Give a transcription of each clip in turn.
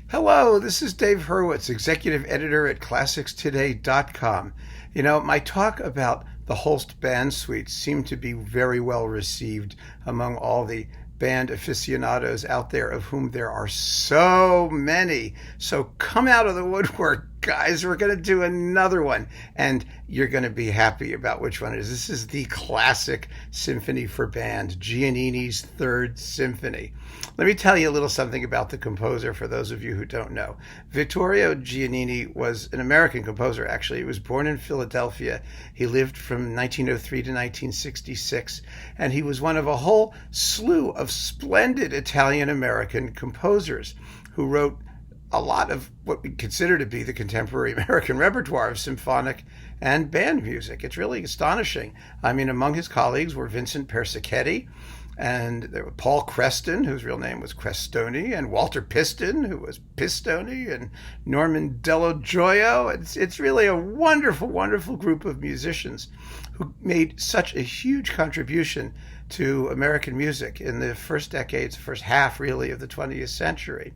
Hello, this is Dave Hurwitz, executive editor at ClassicsToday.com. My talk about the Holst band suite seemed to be very well received among all the band aficionados out there, of whom there are so many. So come out of the woodwork, guys. We're going to do another one, and you're going to be happy about which one it is. This is the classic symphony for band, Giannini's Third Symphony. Let me tell you a little something about the composer for those of you who don't know. Vittorio Giannini was an American composer, actually. He was born in Philadelphia. He lived from 1903 to 1966, and he was one of a whole slew of splendid Italian-American composers who wrote a lot of what we consider to be the contemporary American repertoire of symphonic and band music. It's really astonishing. I mean, among his colleagues were Vincent Persichetti, and there was Paul Creston, whose real name was Crestoni, and Walter Piston, who was Pistoni, and Norman Dello Gioio. It's really a wonderful, wonderful group of musicians who made such a huge contribution to American music in the first decades, first half really of the 20th century.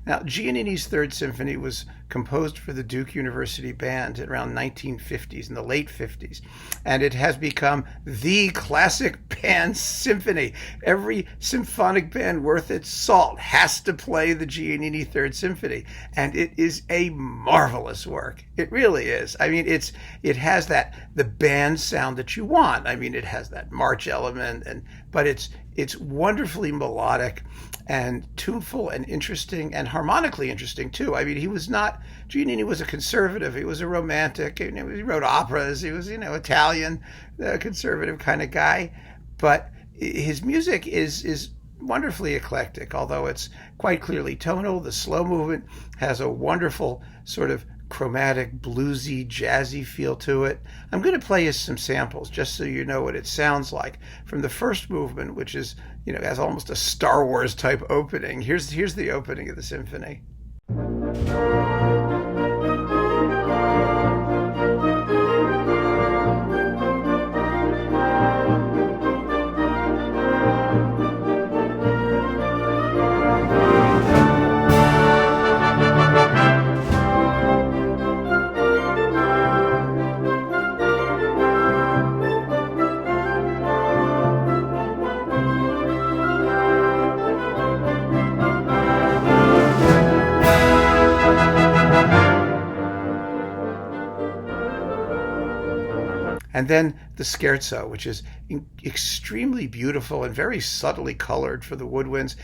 Now, Giannini's Third Symphony was composed for the Duke University Band around 1950s, in the late 50s, and it has become the classic band symphony. Every symphonic band worth its salt has to play the Giannini Third Symphony, and it is a marvelous work. It really is. I mean, it has the band sound that you want. I mean, it has that march element, but it's wonderfully melodic and tuneful and interesting and harmonically interesting too. I mean, Giannini was a conservative. He was a romantic. He wrote operas. He was, Italian, conservative kind of guy. But his music is wonderfully eclectic, although it's quite clearly tonal. The slow movement has a wonderful sort of chromatic, bluesy, jazzy feel to it. I'm going to play you some samples just so you know what it sounds like from the first movement, which is, has almost a Star Wars type opening. Here's the opening of the symphony. And then the scherzo, which is extremely beautiful and very subtly colored for the woodwinds.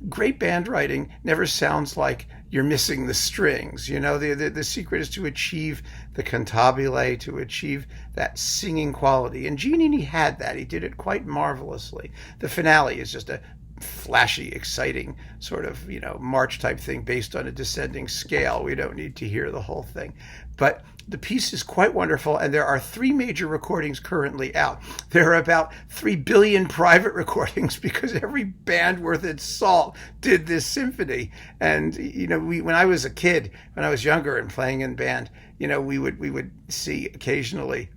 Great band writing never sounds like you're missing the strings. The secret is to achieve the cantabile, to achieve that singing quality. And Giannini had that. He did it quite marvelously. The finale is just a flashy, exciting sort of, march type thing based on a descending scale. We don't need to hear the whole thing. But the piece is quite wonderful, and there are 3 major recordings currently out. There are about 3 billion private recordings because every band worth its salt did this symphony. And, when I was a kid, when I was younger and playing in band, we would see occasionally,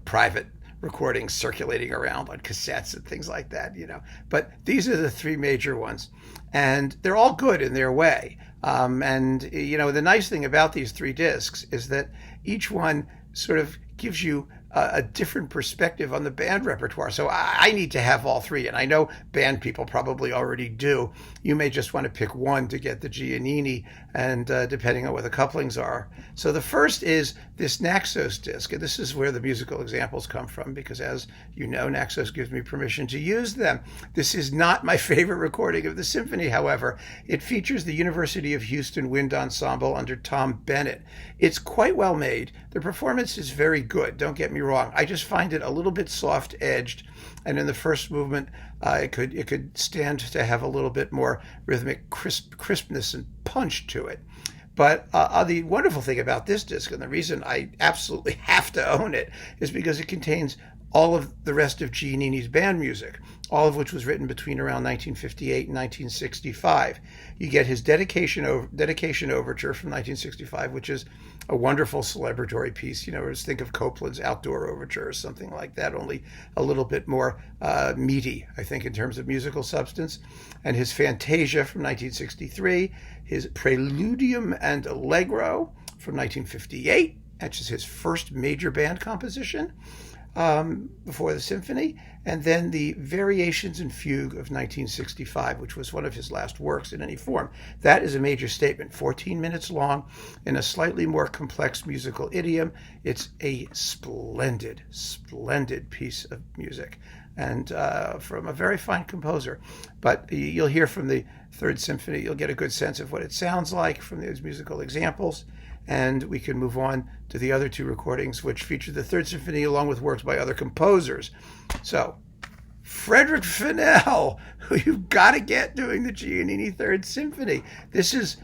private recordings circulating around on cassettes and things like that, But these are the 3 major ones, and they're all good in their way. The nice thing about these 3 discs is that each one sort of gives you a different perspective on the band repertoire. So I need to have all 3, and I know band people probably already do. You may just want to pick one to get the Giannini, and depending on what the couplings are. So the first is this Naxos disc, and this is where the musical examples come from, because as you know, Naxos gives me permission to use them. This is not my favorite recording of the symphony, however. It features the University of Houston Wind Ensemble under Tom Bennett. It's quite well made. The performance is very good, don't get me wrong. I just find it a little bit soft-edged, and in the first movement, it could stand to have a little bit more rhythmic crispness and punch to it. But the wonderful thing about this disc, and the reason I absolutely have to own it, is because it contains all of the rest of Giannini's band music, all of which was written between around 1958 and 1965. You get his dedication overture from 1965, which is a wonderful celebratory piece. Just think of Copland's Outdoor Overture or something like that, only a little bit more meaty, I think, in terms of musical substance. And his Fantasia from 1963, his Preludium and Allegro from 1958, which is his first major band composition before the symphony, and then the Variations and Fugue of 1965, which was one of his last works in any form. That is a major statement, 14 minutes long, in a slightly more complex musical idiom. It's a splendid, splendid piece of music, and from a very fine composer. But you'll hear from the Third Symphony, you'll get a good sense of what it sounds like from those musical examples. And we can move on to the other two recordings, which feature the Third Symphony along with works by other composers. So, Frederick Fennell, who you've got to get doing the Giannini Third Symphony. This is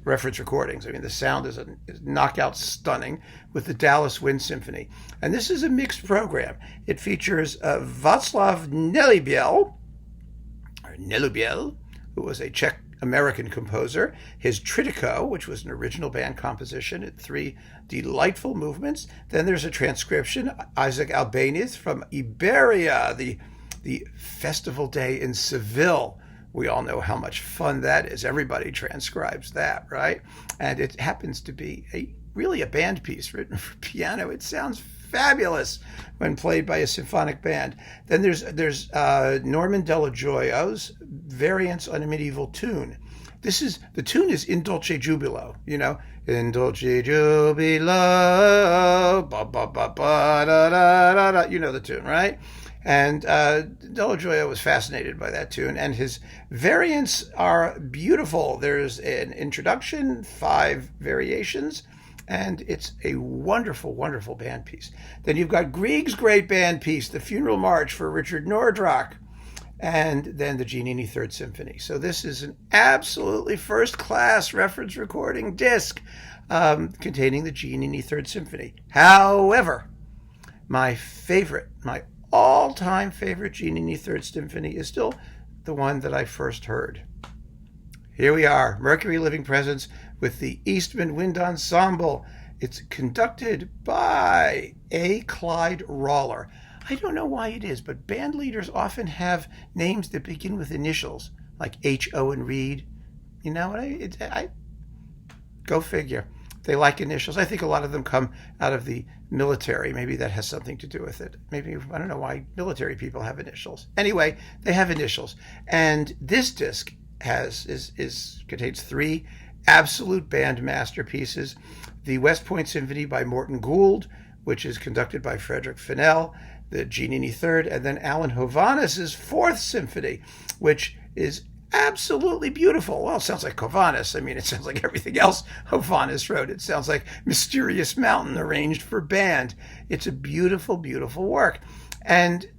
reference recordings. I mean, the sound is knockout stunning with the Dallas Wind Symphony. And this is a mixed program. It features Václav Nelubiel, who was a Czech American composer, his Trittico, which was an original band composition in 3 delightful movements. Then there's a transcription, Isaac Albéniz from Iberia, the festival day in Seville. We all know how much fun that is. Everybody transcribes that, right? And it happens to be really a band piece written for piano. It sounds fabulous when played by a symphonic band. Then there's Norman Della Gioio's Variants on a Medieval Tune. The tune is In Dolce Jubilo, In Dolce Jubilo, ba ba ba ba da da da da. You know the tune, right? And Della Gioia was fascinated by that tune, and his variants are beautiful. There's an introduction, 5 variations, and it's a wonderful, wonderful band piece. Then you've got Grieg's great band piece, the Funeral March for Richard Nordrock, and then the Giannini Third Symphony. So this is an absolutely first-class reference recording disc containing the Giannini Third Symphony. However, my all-time favorite Giannini Third Symphony is still the one that I first heard. Here we are, Mercury Living Presence with the Eastman Wind Ensemble. It's conducted by A. Clyde Rawler. I don't know why it is, but band leaders often have names that begin with initials, like H. Owen Reed. You know what I go figure. They like initials. I think a lot of them come out of the military. Maybe that has something to do with it. Maybe, I don't know why military people have initials. Anyway, they have initials. And this disc contains 3 absolute band masterpieces. The West Point Symphony by Morton Gould, which is conducted by Frederick Fennell, the Giannini Third, and then Alan Hovhannis's Fourth Symphony, which is absolutely beautiful. Well, it sounds like Hovhannis. I mean, it sounds like everything else Hovhannis wrote. It sounds like Mysterious Mountain arranged for band. It's a beautiful, beautiful work. And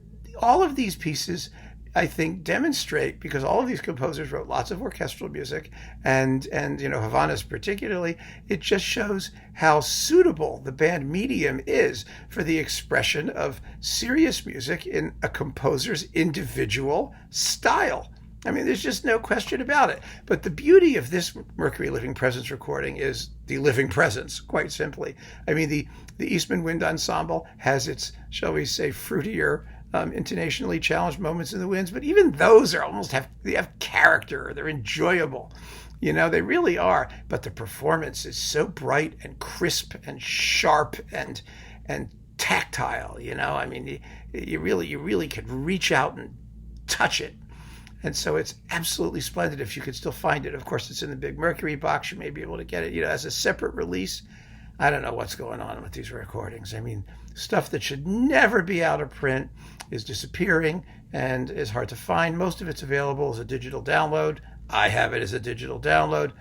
all of these pieces, I think, demonstrate, because all of these composers wrote lots of orchestral music, and Hovhannis particularly, it just shows how suitable the band medium is for the expression of serious music in a composer's individual style. I mean, there's just no question about it. But the beauty of this Mercury Living Presence recording is the living presence, quite simply. I mean, the Eastman Wind Ensemble has its, shall we say, fruitier, intonationally challenged moments in the winds, but even those they have character. They're enjoyable. They really are. But the performance is so bright and crisp and sharp and tactile. I mean, you really can reach out and touch it. And so it's absolutely splendid if you can still find it. Of course, it's in the big Mercury box. You may be able to get it, as a separate release. I don't know what's going on with these recordings. I mean, stuff that should never be out of print is disappearing and is hard to find. Most of it's available as a digital download. I have it as a digital download.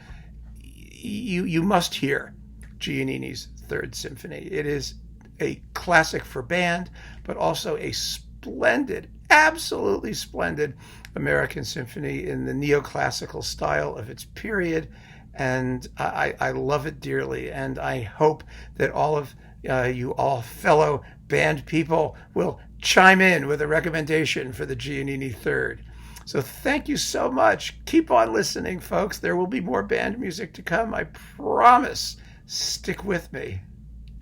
You must hear Giannini's Third Symphony. It is a classic for band, but also a splendid, absolutely splendid American symphony in the neoclassical style of its period. And I love it dearly. And I hope that all of you all fellow band people will chime in with a recommendation for the Giannini Third. So thank you so much. Keep on listening, folks. There will be more band music to come. I promise. Stick with me.